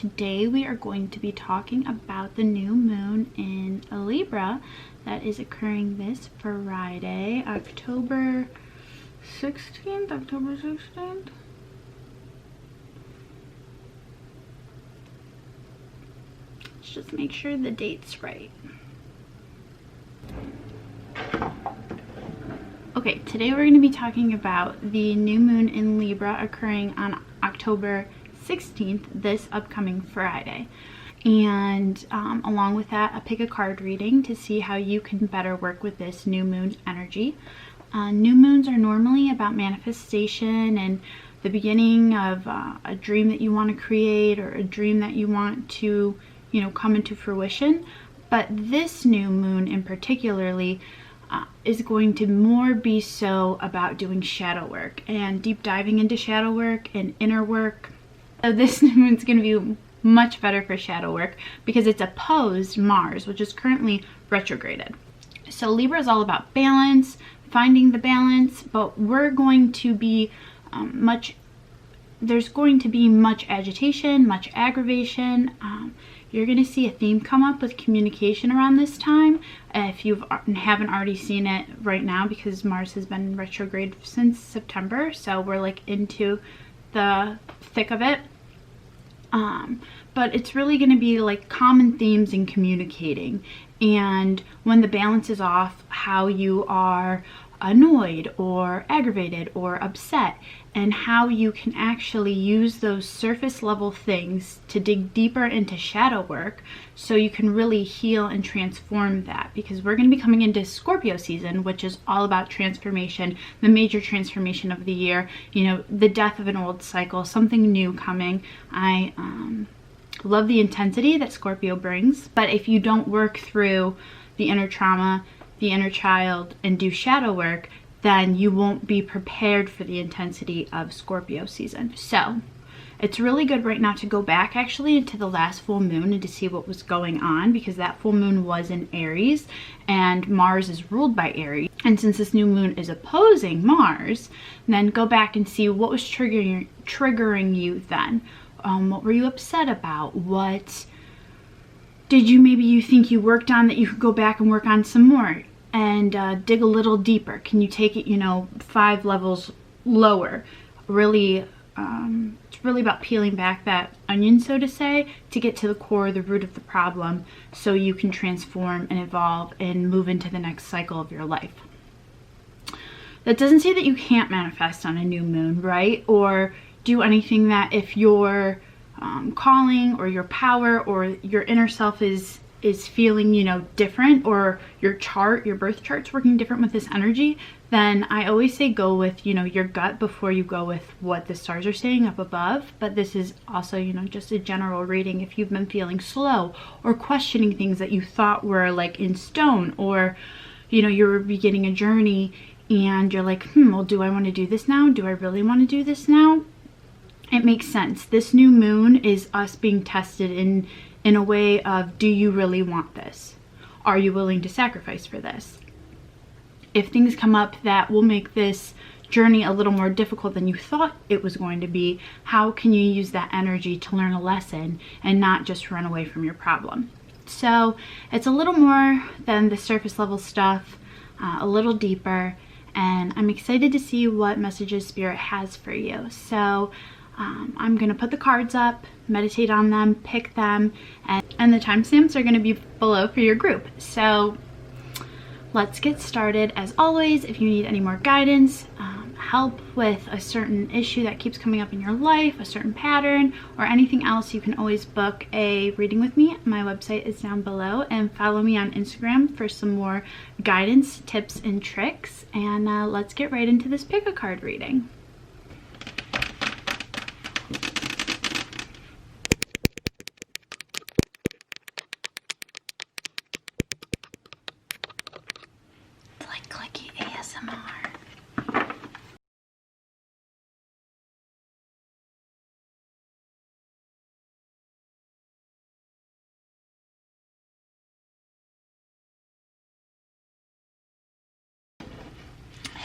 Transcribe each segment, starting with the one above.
today we are going to be talking about the new moon in Libra that is occurring this Friday, October 16th. Let's just make sure the date's right. Okay, today we're going to be talking about the new moon in Libra occurring on October 16th, this upcoming Friday. And along with that, a pick a card reading to see how you can better work with this new moon energy. New moons are normally about manifestation and the beginning of a dream that you want to create, or a dream that you want to, come into fruition. But this new moon in particularly is going to more be so about doing shadow work and deep diving into shadow work and inner work. So this new moon is going to be much better for shadow work because it's opposed Mars, which is currently retrograded. So Libra is all about balance, finding the balance, but we're going to be there's going to be much agitation, much aggravation. You're going to see a theme come up with communication around this time if you haven't already seen it right now, because Mars has been retrograde since September, so we're like into the thick of it. But it's really going to be like common themes in communicating, and when the balance is off, how you are annoyed or aggravated or upset, and how you can actually use those surface level things to dig deeper into shadow work so you can really heal and transform that, because we're going to be coming into Scorpio season, which is all about transformation, the major transformation of the year, the death of an old cycle, something new coming. I love the intensity that Scorpio brings, but if you don't work through the inner trauma, the inner child, and do shadow work, then you won't be prepared for the intensity of Scorpio season. So it's really good right now to go back actually into the last full moon and to see what was going on, because that full moon was in Aries and Mars is ruled by Aries. And since this new moon is opposing Mars, then go back and see what was triggering you then. What were you upset about? What did you think you worked on that you could go back and work on some more and dig a little deeper? Can you take it, 5 levels lower? Really, it's really about peeling back that onion, so to say, to get to the core, the root of the problem, so you can transform and evolve and move into the next cycle of your life. That doesn't say that you can't manifest on a new moon, right? Or do anything that if your calling or your power or your inner self is feeling, different, or your birth chart's working different with this energy, then I always say go with, your gut before you go with what the stars are saying up above. But this is also, just a general reading if you've been feeling slow or questioning things that you thought were like in stone, or, you're beginning a journey and you're like, well, do I want to do this now? Do I really want to do this now? It makes sense. This new moon is us being tested in a way of, do you really want this? Are you willing to sacrifice for this? If things come up that will make this journey a little more difficult than you thought it was going to be, how can you use that energy to learn a lesson and not just run away from your problem? So it's a little more than the surface level stuff, a little deeper, and I'm excited to see what messages Spirit has for you. So I'm going to put the cards up, meditate on them, pick them, and the timestamps are going to be below for your group. So let's get started. As always, if you need any more guidance, help with a certain issue that keeps coming up in your life, a certain pattern, or anything else, you can always book a reading with me. My website is down below, and follow me on Instagram for some more guidance, tips, and tricks. And let's get right into this pick a card reading. Clicky ASMR.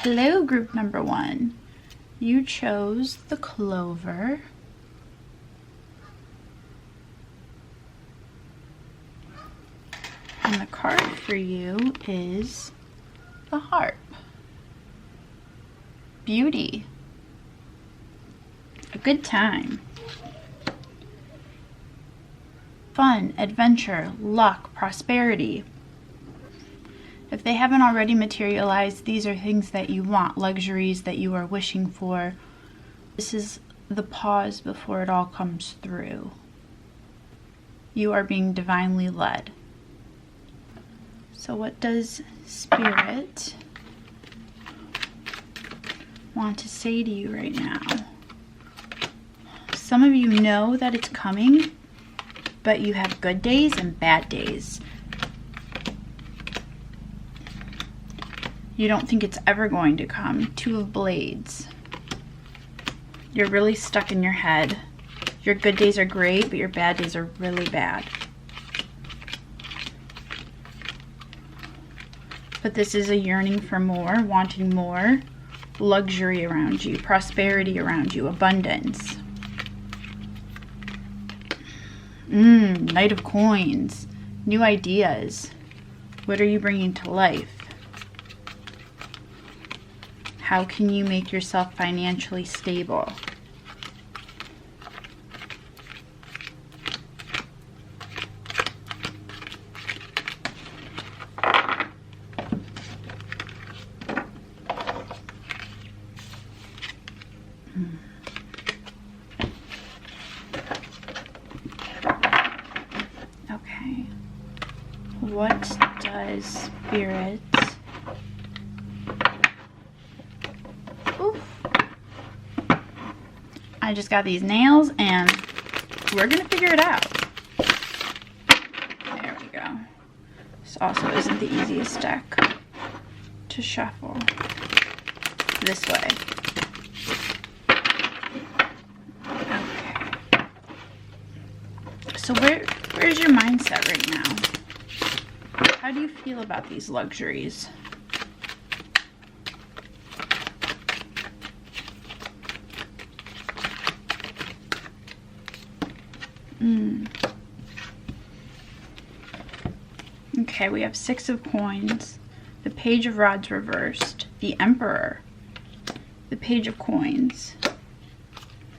Hello, group number 1. You chose the clover. And the card for you is the Harp. Beauty. A good time. Fun, adventure, luck, prosperity. If they haven't already materialized, these are things that you want, luxuries that you are wishing for. This is the pause before it all comes through. You are being divinely led. So what does Spirit want to say to you right now? Some of you know that it's coming, but you have good days and bad days. You don't think it's ever going to come. Two of Blades. You're really stuck in your head. Your good days are great, but your bad days are really bad. But this is a yearning for more, wanting more, luxury around you, prosperity around you, abundance. Knight of Coins. New ideas. What are you bringing to life? How can you make yourself financially stable? Okay. What does Spirit... I just got these nails and we're gonna figure it out. There we go. This also isn't the easiest deck to shuffle. This way. Okay. So where's your mindset right now? How do you feel about these luxuries? Okay, we have Six of Coins, the Page of Rods reversed, the Emperor, the Page of Coins,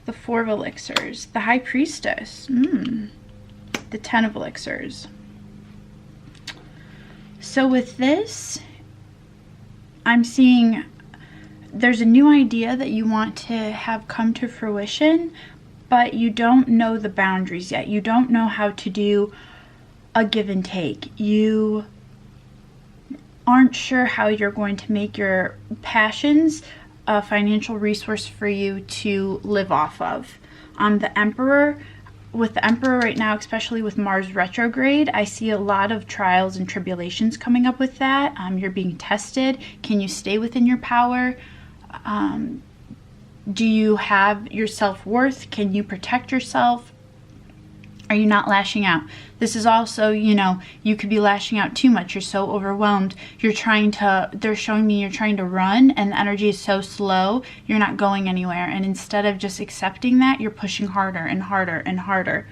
the Four of Elixirs, the High Priestess, the Ten of Elixirs. So with this, I'm seeing there's a new idea that you want to have come to fruition, but you don't know the boundaries yet. You don't know how to do a give and take. You aren't sure how you're going to make your passions a financial resource for you to live off of. The Emperor, with the Emperor right now, especially with Mars retrograde, I see a lot of trials and tribulations coming up with that. You're being tested. Can you stay within your power? Do you have your self-worth? Can you protect yourself? Are you not lashing out? This is also, you could be lashing out too much. You're so overwhelmed. They're showing me you're trying to run and the energy is so slow, you're not going anywhere. And instead of just accepting that, you're pushing harder and harder and harder.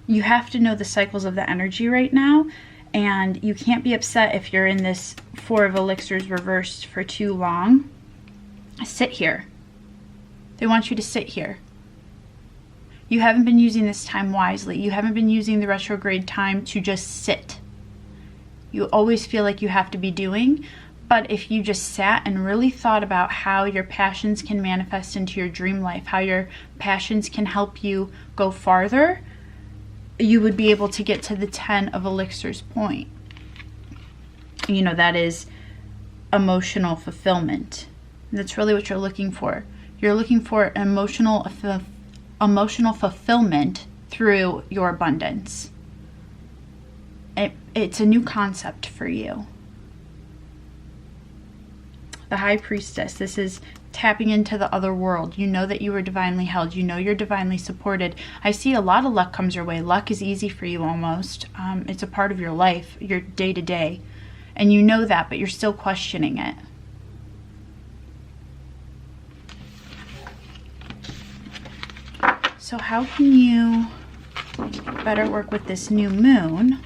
You have to know the cycles of the energy right now. And you can't be upset if you're in this Four of Elixirs reversed for too long. Sit here. They want you to sit here. You haven't been using this time wisely. You haven't been using the retrograde time to just sit. You always feel like you have to be doing, but if you just sat and really thought about how your passions can manifest into your dream life, how your passions can help you go farther, you would be able to get to the 10 of Elixirs point. That is emotional fulfillment. That's really what you're looking for. You're looking for emotional fulfillment through your abundance. It's a new concept for you. The High Priestess, this is tapping into the other world. You know that you are divinely held. You know you're divinely supported. I see a lot of luck comes your way. Luck is easy for you almost. It's a part of your life, your day-to-day. And you know that, but you're still questioning it. So how can you better work with this new moon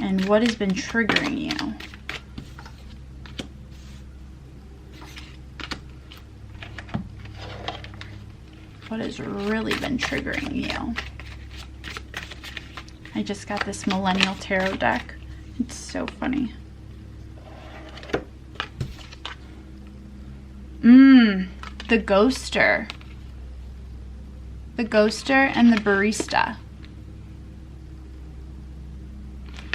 and what has been triggering you. What has really been triggering you? I just got this Millennial Tarot deck. It's so funny. The Ghoster. The Ghoster and the Barista.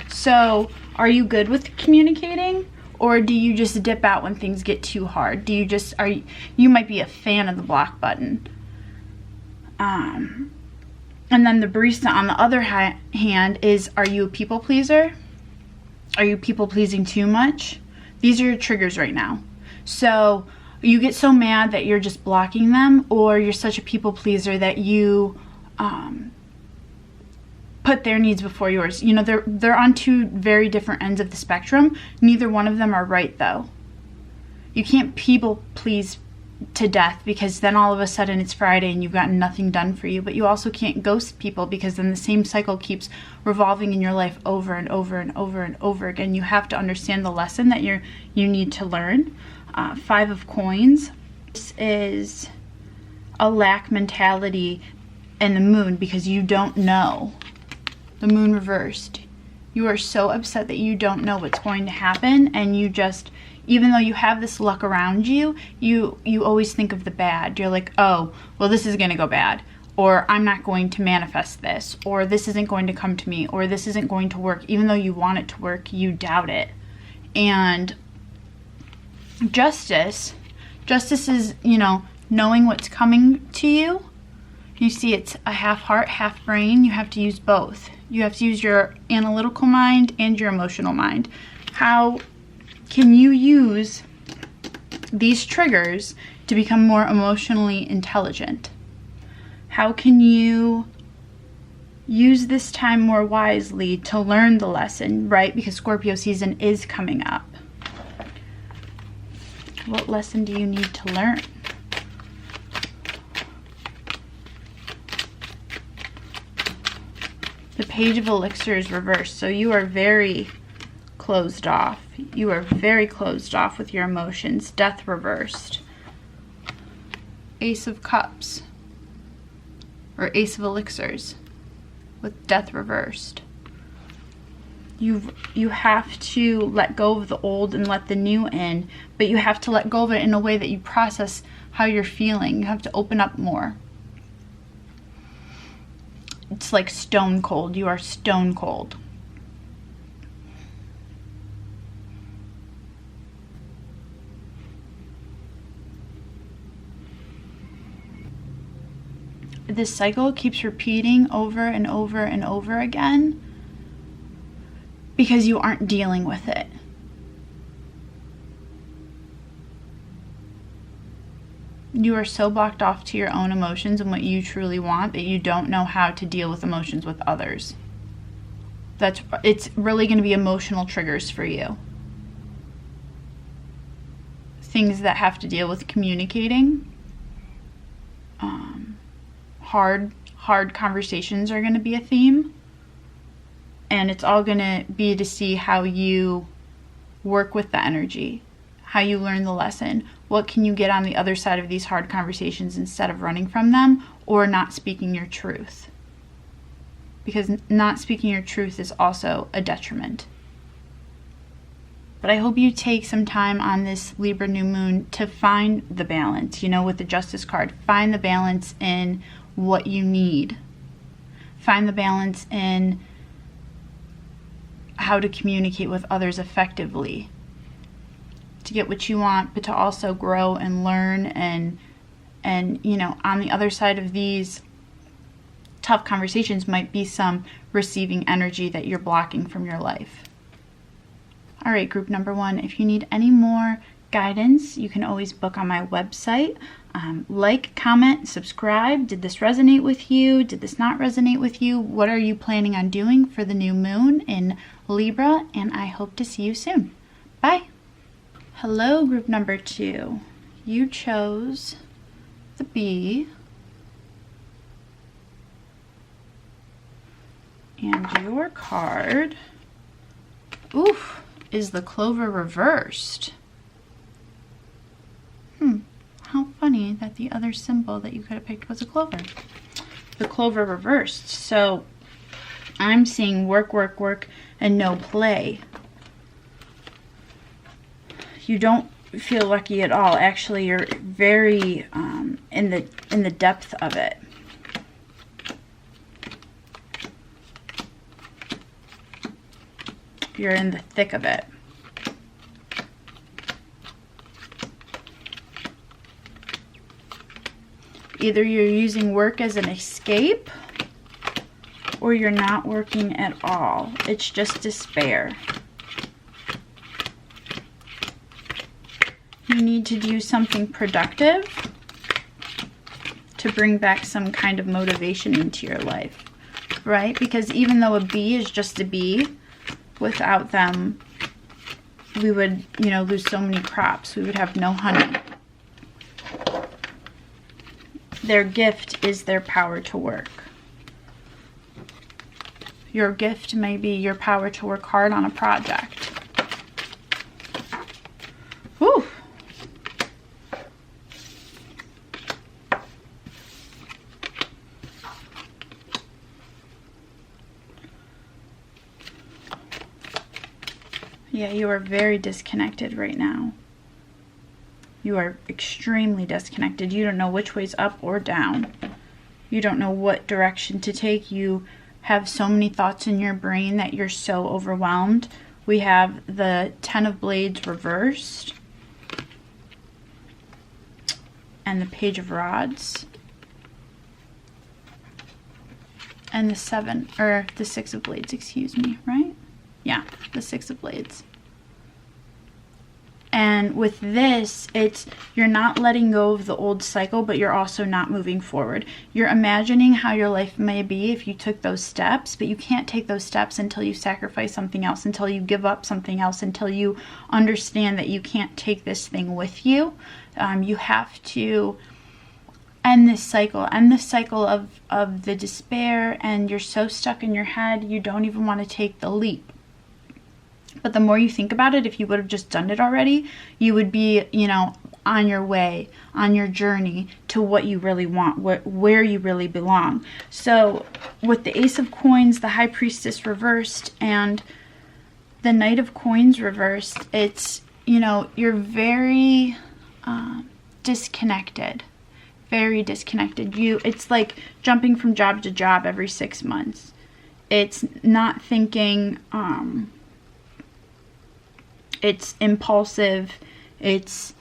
So, are you good with communicating? Or do you just dip out when things get too hard? Do you just, you might be a fan of the block button. And then the Barista on the other hand is, are you a people pleaser? Are you people pleasing too much? These are your triggers right now. So you get so mad that you're just blocking them, or you're such a people pleaser that you put their needs before yours. You know, they're on two very different ends of the spectrum. Neither one of them are right, though. You can't people please to death, because then all of a sudden it's Friday and you've gotten nothing done for you. But you also can't ghost people, because then the same cycle keeps revolving in your life over and over and over and over again. You have to understand the lesson that you need to learn. 5 of Coins. This is a lack mentality and the Moon, because you don't know. The Moon reversed. You are so upset that you don't know what's going to happen, and you just, even though you have this luck around you, you always think of the bad. You're like, oh, well, this is going to go bad, or I'm not going to manifest this, or this isn't going to come to me, or this isn't going to work. Even though you want it to work, you doubt it. And Justice is, you know, knowing what's coming to you. You see, it's a half heart, half brain. You have to use both. You have to use your analytical mind and your emotional mind. How can you use these triggers to become more emotionally intelligent? How can you use this time more wisely to learn the lesson, right? Because Scorpio season is coming up. What lesson do you need to learn? The Page of Elixir is reversed, so you are very closed off. You are very closed off with your emotions. Death reversed. Ace of Cups, or Ace of Elixirs, with Death reversed. You have to let go of the old and let the new in, but you have to let go of it in a way that you process how you're feeling. You have to open up more. It's like stone cold. You are stone cold. This cycle keeps repeating over and over and over again because you aren't dealing with it. You are so blocked off to your own emotions and what you truly want that you don't know how to deal with emotions with others. It's really going to be emotional triggers for you. Things that have to deal with communicating. Hard conversations are going to be a theme. And it's all going to be to see how you work with the energy, how you learn the lesson. What can you get on the other side of these hard conversations instead of running from them or not speaking your truth? Because not speaking your truth is also a detriment. But I hope you take some time on this Libra new moon to find the balance, you know, with the Justice card. Find the balance in what you need. Find the balance in how to communicate with others effectively to get what you want, but to also grow and learn and you know, on the other side of these tough conversations might be some receiving energy that you're blocking from your life. All right, group number 1, if you need any more guidance, you can always book on my website. Like, comment, subscribe. Did this resonate with you? Did this not resonate with you? What are you planning on doing for the new moon in Libra? And I hope to see you soon. Bye. Hello, group number 2. You chose the Bee. And your card Oof, is the clover reversed. How funny that the other symbol that you could have picked was a clover. The clover reversed. So I'm seeing work, work, work, and no play. You don't feel lucky at all. Actually, you're very in the depth of it. You're in the thick of it. Either you're using work as an escape, or you're not working at all. It's just despair. You need to do something productive to bring back some kind of motivation into your life, right? Because even though a bee is just a bee, without them, we would, you know, lose so many crops. We would have no honey. Their gift is their power to work. Your gift may be your power to work hard on a project. Whew. Yeah, you are very disconnected right now. You are extremely disconnected. You don't know which way's up or down. You don't know what direction to take. You have so many thoughts in your brain that you're so overwhelmed. We have the 10 of Blades reversed and the Page of Rods and the 6 of Blades, excuse me, right? Yeah, the 6 of Blades. And with this, it's you're not letting go of the old cycle, but you're also not moving forward. You're imagining how your life may be if you took those steps, but you can't take those steps until you sacrifice something else, until you give up something else, until you understand that you can't take this thing with you. You have to end this cycle of the despair, and you're so stuck in your head, you don't even want to take the leap. But the more you think about it, if you would have just done it already, you would be, you know, on your way, on your journey to what you really want, where you really belong. So with the Ace of Coins, the High Priestess reversed, and the Knight of Coins reversed, it's, you know, you're very disconnected. Very disconnected. It's like jumping from job to job every 6 months. It's not thinking, it's impulsive. It's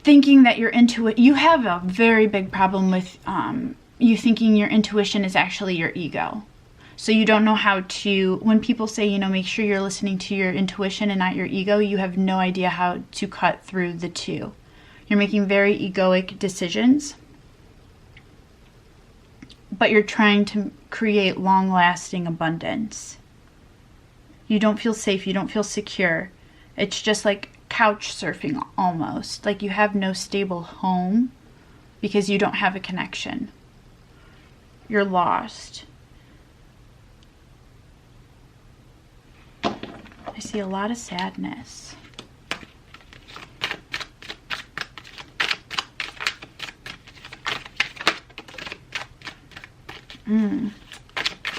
thinking that your intuition, you have a very big problem with you thinking your intuition is actually your ego. So you don't know how to, when people say, you know, make sure you're listening to your intuition and not your ego, you have no idea how to cut through the two. You're making very egoic decisions, but you're trying to create long-lasting abundance. You don't feel safe. You don't feel secure. It's just like couch surfing almost. Like you have no stable home because you don't have a connection. You're lost. I see a lot of sadness.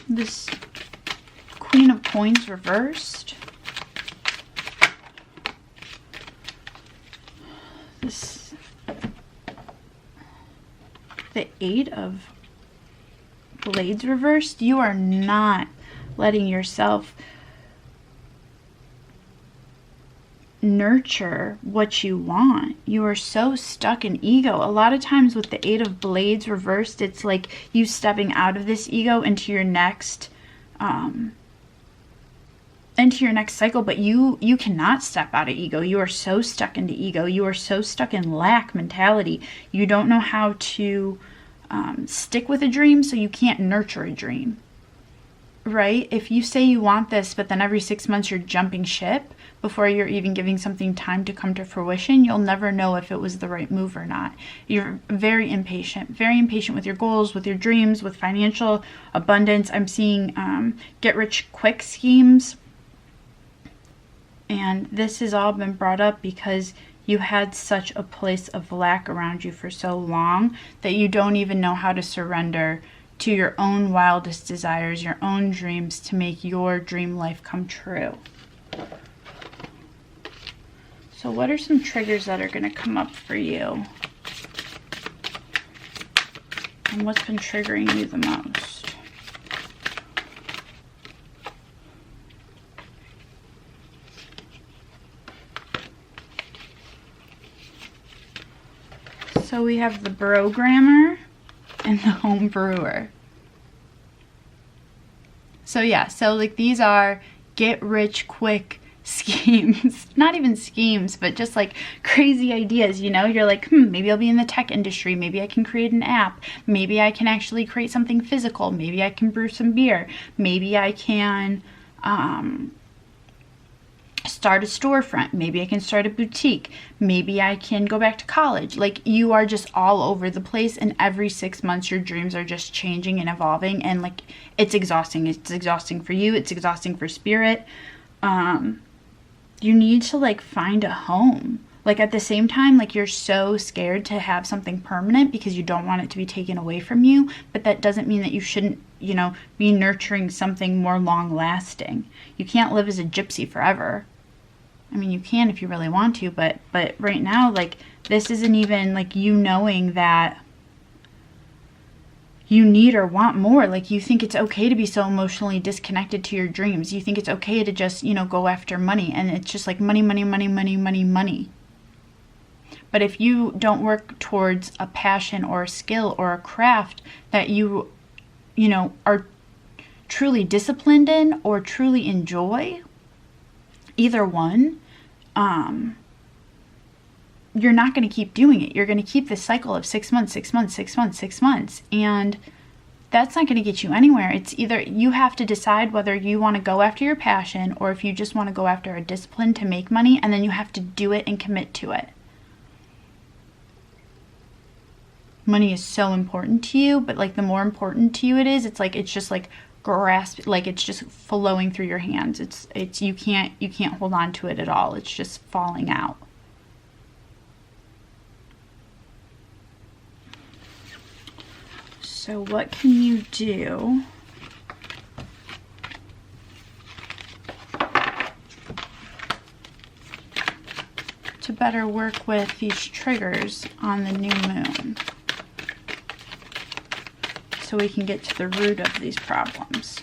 This Queen of Coins reversed. The 8 of Blades reversed. You are not letting yourself nurture what you want. You are so stuck in ego. A lot of times with the 8 of Blades reversed, it's like you stepping out of this ego into your next cycle, but you cannot step out of ego. You are so stuck into ego. You are so stuck in lack mentality. You don't know how to stick with a dream, so you can't nurture a dream, right? If you say you want this, but then every 6 months you're jumping ship before you're even giving something time to come to fruition, you'll never know if it was the right move or not. You're very impatient with your goals, with your dreams, with financial abundance. I'm seeing get rich quick schemes. And this has all been brought up because you had such a place of lack around you for so long that you don't even know how to surrender to your own wildest desires, your own dreams, to make your dream life come true. So what are some triggers that are going to come up for you? And what's been triggering you the most? So we have the programmer and the home brewer. So yeah, so like these are get rich quick schemes. Not even schemes, but just like crazy ideas, you know? You're like, maybe I'll be in the tech industry. Maybe I can create an app. Maybe I can actually create something physical. Maybe I can brew some beer. Maybe I can start a storefront. Maybe I can start a boutique. Maybe I can go back to college. Like, you are just all over the place, and every 6 months your dreams are just changing and evolving, and like, it's exhausting. It's exhausting for you. It's exhausting for spirit. You need to like find a home. Like, at the same time, like, you're so scared to have something permanent because you don't want it to be taken away from you, but that doesn't mean that you shouldn't, you know, be nurturing something more long lasting. You can't live as a gypsy forever. I mean, you can if you really want to, but right now, like, this isn't even like you knowing that you need or want more. Like, you think it's okay to be so emotionally disconnected to your dreams. You think it's okay to just, you know, go after money, and it's just like money, money, money, money, money, money. But if you don't work towards a passion or a skill or a craft that you know, are truly disciplined in or truly enjoy, either one, you're not going to keep doing it. You're going to keep this cycle of 6 months, 6 months, 6 months, 6 months. And that's not going to get you anywhere. It's either you have to decide whether you want to go after your passion or if you just want to go after a discipline to make money, and then you have to do it and commit to it. Money is so important to you, but like, the more important to you it is, it's like, it's just like grasp, like it's just flowing through your hands. It's you can't hold on to it at all. It's just falling out. So what can you do to better work with these triggers on the new moon, so we can get to the root of these problems?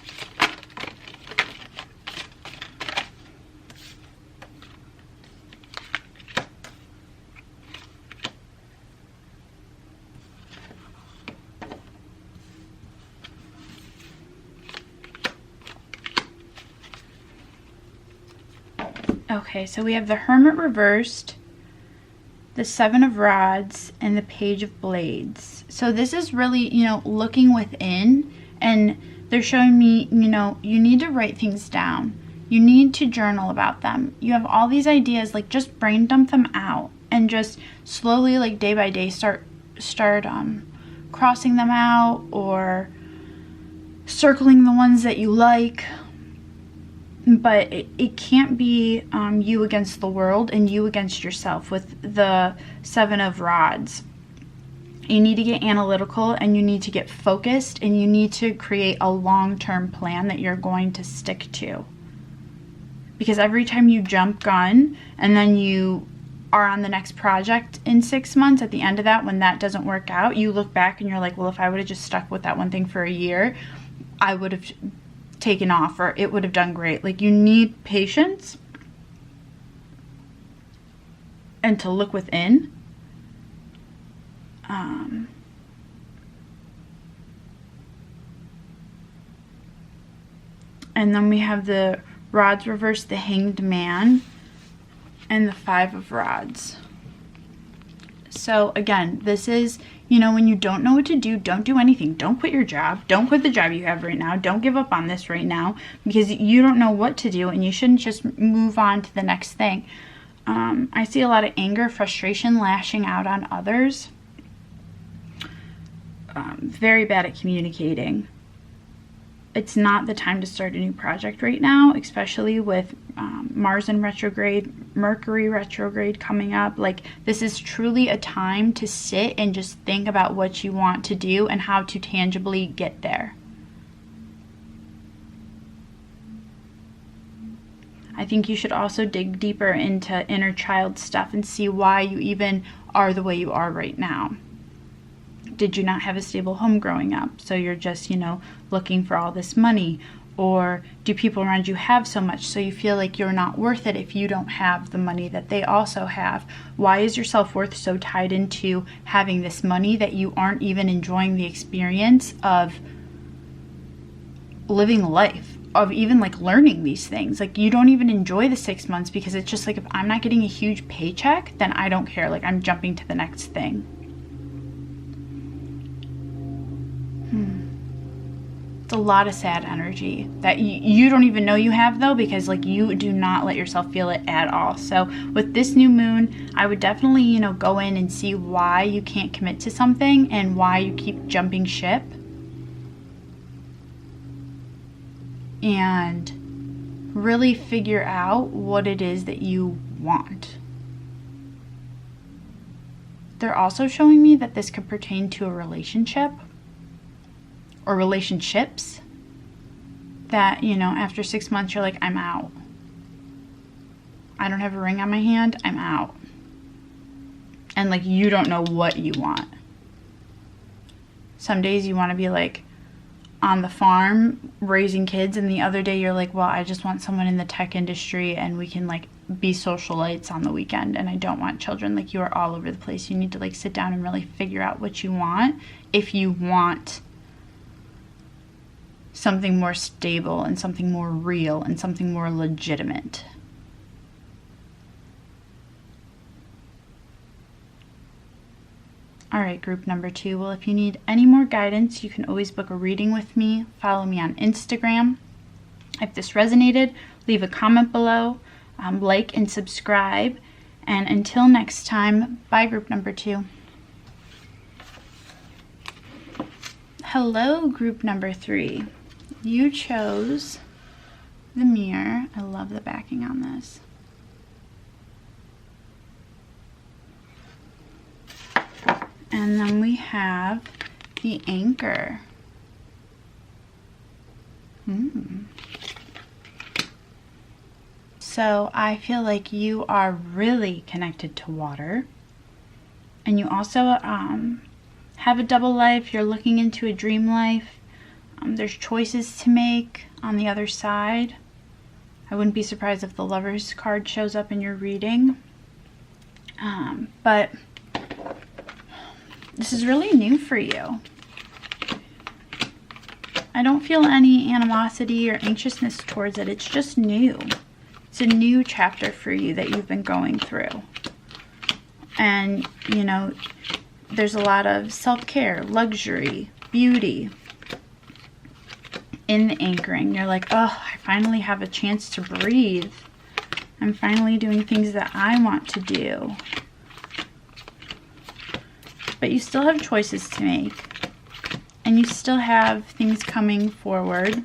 Okay, so we have the Hermit reversed, the Seven of Rods, and the Page of Blades. So this is really, you know, looking within, and they're showing me, you know, you need to write things down. You need to journal about them. You have all these ideas, like, just brain dump them out and just slowly, like, day by day, start crossing them out or circling the ones that you like. But it can't be you against the world and you against yourself with the Seven of Rods. You need to get analytical, and you need to get focused, and you need to create a long-term plan that you're going to stick to. Because every time you jump gun and then you are on the next project in 6 months, at the end of that, when that doesn't work out, you look back and you're like, well, if I would have just stuck with that one thing for a year, I would have taken off, or it would have done great. Like, you need patience and to look within. And then we have the Rods reversed, the Hanged Man, and the Five of Rods. So again, this is, you know, when you don't know what to do, don't do anything. Don't quit your job. Don't quit the job you have right now. Don't give up on this right now, because you don't know what to do, and you shouldn't just move on to the next thing. I see a lot of anger, frustration, lashing out on others. Very bad at communicating. it's not the time to start a new project right now, especially with Mars in retrograde, Mercury retrograde coming up. Like, this is truly a time to sit and just think about what you want to do and how to tangibly get there. I think you should also dig deeper into inner child stuff and see why you even are the way you are right now. Did you not have a stable home growing up? So you're just, you know, looking for all this money? Or do people around you have so much so you feel like you're not worth it if you don't have the money that they also have? Why is your self-worth so tied into having this money that you aren't even enjoying the experience of living life, of even like learning these things? Like, you don't even enjoy the 6 months because it's just like, if I'm not getting a huge paycheck, then I don't care. Like, I'm jumping to the next thing. It's a lot of sad energy that you don't even know you have, though, because like you do not let yourself feel it at all. So with this new moon, I would definitely, you know, go in and see why you can't commit to something and why you keep jumping ship. And really figure out what it is that you want. They're also showing me that this could pertain to a relationship or relationships that, you know, after 6 months you're like, I'm out. I don't have a ring on my hand, I'm out. And like, you don't know what you want. Some days you want to be like on the farm raising kids, and the other day you're like, well, I just want someone in the tech industry and we can like be socialites on the weekend, and I don't want children. Like, you are all over the place. You need to like sit down and really figure out what you want if you want something more stable and something more real and something more legitimate. All right, group number 2. Well, if you need any more guidance, you can always book a reading with me. Follow me on Instagram. If this resonated, leave a comment below, like and subscribe. And until next time, bye, group number 2. Hello, group number 3. You chose the mirror. I love the backing on this. And then we have the anchor. So I feel like you are really connected to water. And you also have a double life. You're looking into a dream life. There's choices to make on the other side. I wouldn't be surprised if the Lover's card shows up in your reading. But this is really new for you. I don't feel any animosity or anxiousness towards it. It's just new. It's a new chapter for you that you've been going through. And, you know, there's a lot of self-care, luxury, beauty in the anchoring. You're like, oh, I finally have a chance to breathe. I'm finally doing things that I want to do. But you still have choices to make. And you still have things coming forward.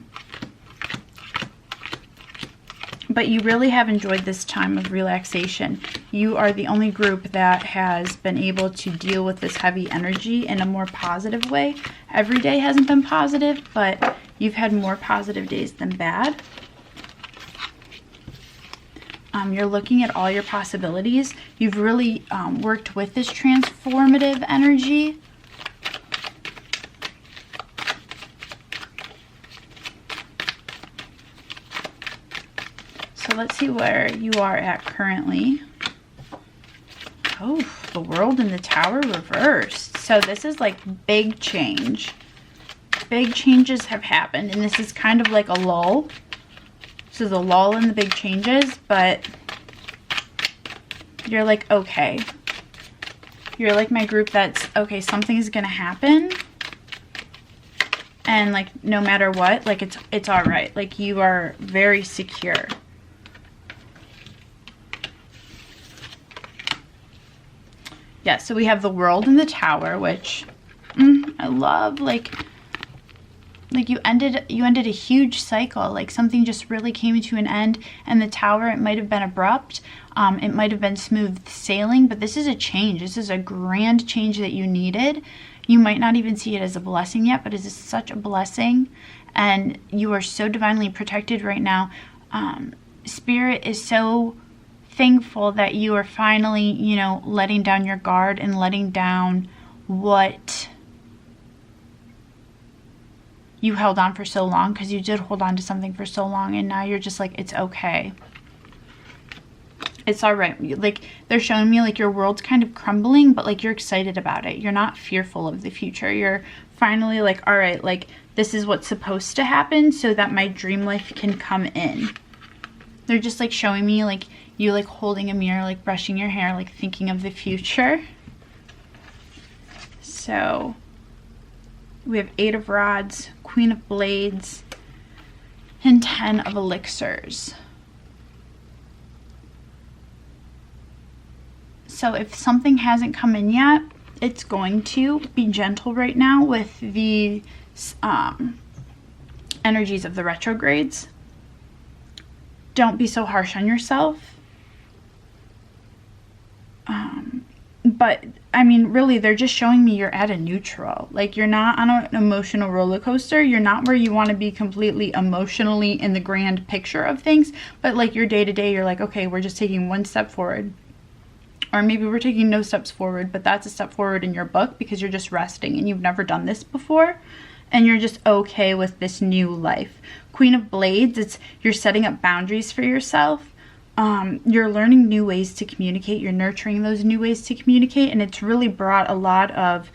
But you really have enjoyed this time of relaxation. You are the only group that has been able to deal with this heavy energy in a more positive way. Every day hasn't been positive, but you've had more positive days than bad. You're looking at all your possibilities. You've really worked with this transformative energy. So let's see where you are at currently. Oh, the World and the Tower reversed. So this is like big change. Big changes have happened, and this is kind of like a lull. So the lull in the big changes, but you're like, okay. You're like my group that's, okay, something's gonna happen. And like, no matter what, like it's all right. Like, you are very secure. Yeah, so we have the World and the Tower, which I love. Like, like you ended a huge cycle, like something just really came to an end. And the Tower, it might have been abrupt, it might have been smooth sailing, but this is a change. This is a grand change that you needed. You might not even see it as a blessing yet, but it is such a blessing, and you are so divinely protected right now. Spirit is so thankful that you are finally, you know, letting down your guard and letting down what you held on for so long, because you did hold on to something for so long, and now you're just like, it's okay. It's all right. Like, they're showing me like your world's kind of crumbling, but like you're excited about it. You're not fearful of the future. You're finally like, all right, like this is what's supposed to happen so that my dream life can come in. They're just like showing me like you like holding a mirror, like brushing your hair, like thinking of the future. So we have 8 of Rods, Queen of Blades, and 10 of Elixirs. So if something hasn't come in yet, it's going to. Be gentle right now with the energies of the retrogrades. Don't be so harsh on yourself. But I mean, really, they're just showing me you're at a neutral. Like, you're not on an emotional roller coaster. You're not where you want to be completely emotionally in the grand picture of things. But like your day to day, you're like, okay, we're just taking one step forward. Or maybe we're taking no steps forward, but that's a step forward in your book because you're just resting and you've never done this before. And you're just okay with this new life. Queen of Blades, it's you're setting up boundaries for yourself. You're learning new ways to communicate. You're nurturing those new ways to communicate. And it's really brought a lot of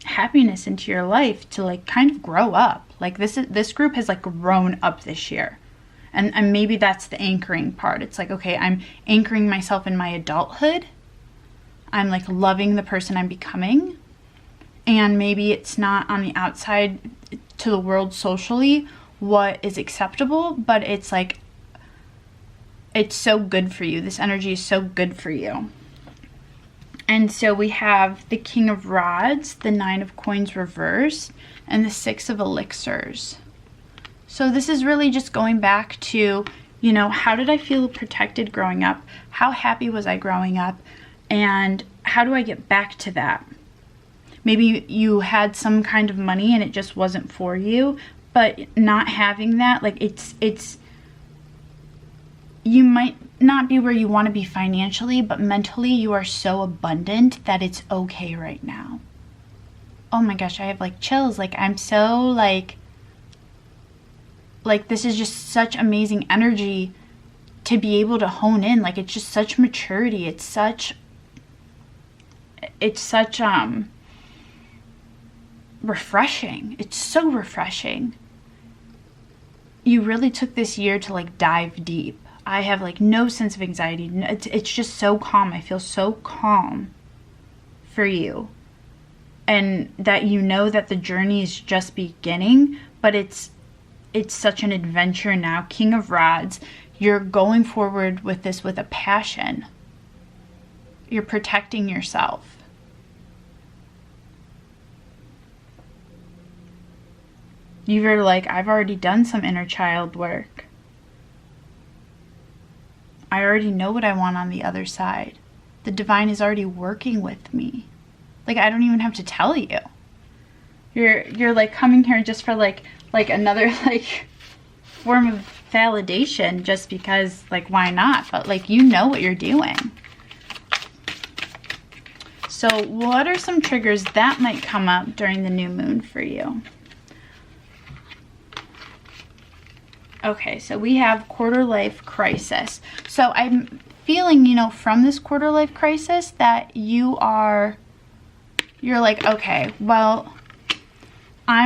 happiness into your life to like kind of grow up. Like this group has like grown up this year. And maybe that's the anchoring part. It's like, okay, I'm anchoring myself in my adulthood. I'm like loving the person I'm becoming. And maybe it's not on the outside to the world socially what is acceptable, but it's like, it's so good for you. This energy is so good for you. And so we have the King of Rods, the 9 of Coins reversed, and the 6 of Elixirs. So this is really just going back to, you know, how did I feel protected growing up? How happy was I growing up? And how do I get back to that? Maybe you had some kind of money and it just wasn't for you, but not having that, like it's you might not be where you want to be financially, but mentally you are so abundant that it's okay right now. Oh my gosh, I have like chills. Like I'm so like this is just such amazing energy to be able to hone in. Like it's just such maturity. It's such refreshing. It's so refreshing. You really took this year to like dive deep. I have like no sense of anxiety. It's just so calm. I feel so calm for you. And that you know that the journey is just beginning, but it's such an adventure now. King of Rods, you're going forward with this with a passion. You're protecting yourself. You're like, I've already done some inner child work. I already know what I want on the other side. The divine is already working with me. Like, I don't even have to tell you. You're like coming here just for like another like form of validation, just because like why not? But like you know what you're doing. So what are some triggers that might come up during the new moon for you? Okay, so we have quarter life crisis. So I'm feeling, you know, from this quarter life crisis that you're like, okay, well, I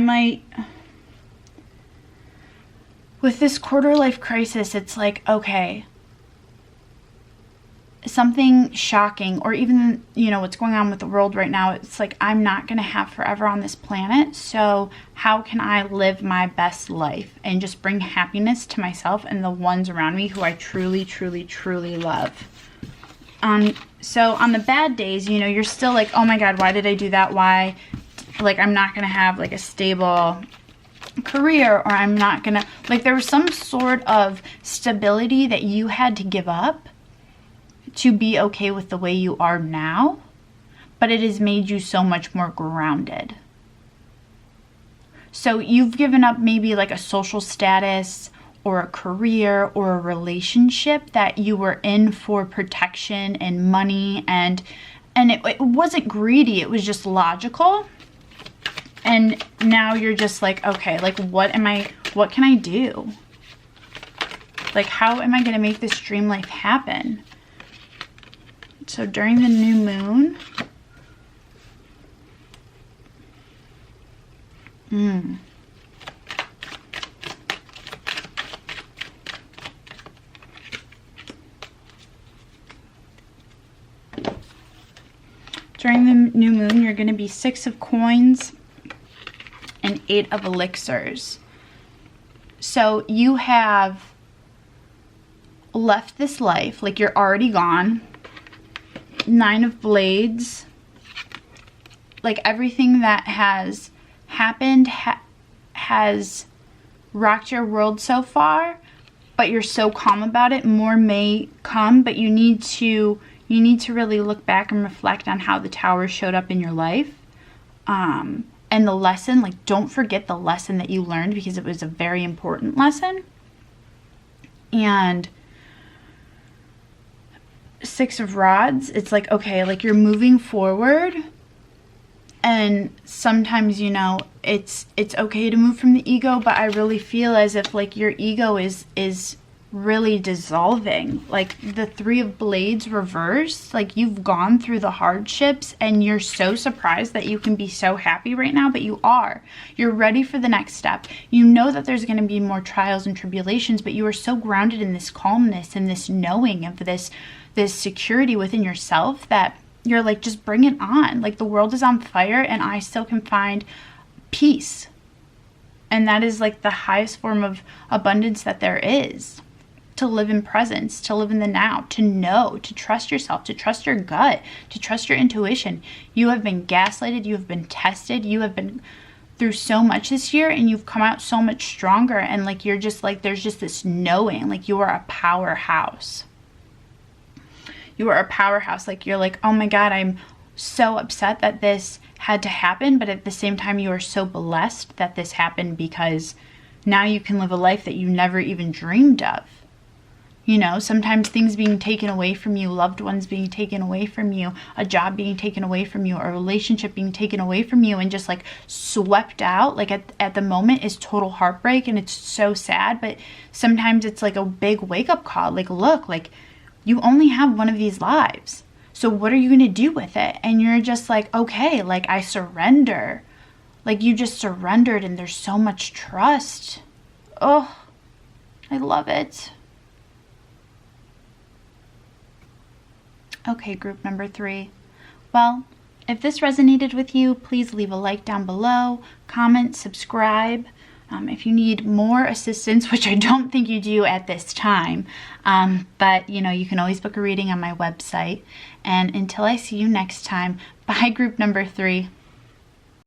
might, with this quarter life crisis, it's like, okay, something shocking, or even, you know, what's going on with the world right now, it's like, I'm not going to have forever on this planet, so how can I live my best life and just bring happiness to myself and the ones around me who I truly, truly, truly love? So on the bad days, you know, you're still like, oh my God, why did I do that? Why? Like, I'm not going to have like a stable career, or I'm not going to, like, there was some sort of stability that you had to give up to be okay with the way you are now, but it has made you so much more grounded. So you've given up maybe like a social status or a career or a relationship that you were in for protection and money, and it wasn't greedy, it was just logical. And now you're just like, okay, like what can I do? Like, how am I going to make this dream life happen? So during the new moon, during the new moon, you're going to be 6 of coins and 8 of elixirs. So you have left this life, like you're already gone. 9 of blades. Like everything that has happened has rocked your world so far, but you're so calm about it. More may come, but you need to really look back and reflect on how the tower showed up in your life. And the lesson, like, don't forget the lesson that you learned, because it was a very important lesson. And 6 of rods, it's like, okay, like you're moving forward. And sometimes, you know, it's okay to move from the ego, but I really feel as if like your ego is really dissolving. Like the 3 of blades reversed, like you've gone through the hardships and you're so surprised that you can be so happy right now, but you're ready for the next step. You know that there's going to be more trials and tribulations, but you are so grounded in this calmness and this knowing of this security within yourself that you're like, just bring it on. Like the world is on fire and I still can find peace. And that is like the highest form of abundance that there is. To live in presence, to live in the now, to know, to trust yourself, to trust your gut, to trust your intuition. You have been gaslighted, you have been tested, you have been through so much this year, and you've come out so much stronger. And like you're just like, there's just this knowing, like you are a powerhouse. You are a powerhouse. Like you're like, oh my God, I'm so upset that this had to happen, but at the same time you are so blessed that this happened, because now you can live a life that you never even dreamed of. You know, sometimes things being taken away from you, loved ones being taken away from you, a job being taken away from you, a relationship being taken away from you and just like swept out, like at the moment is total heartbreak, and it's so sad. But sometimes it's like a big wake-up call. Like, look, like you only have one of these lives. So what are you going to do with it? And you're just like, okay, like I surrender. Like you just surrendered, and there's so much trust. Oh, I love it. Okay, group number 3. Well, if this resonated with you, please leave a like down below, comment, subscribe. If you need more assistance, which I don't think you do at this time, but you know, you can always book a reading on my website. And until I see you next time, bye, group number 3.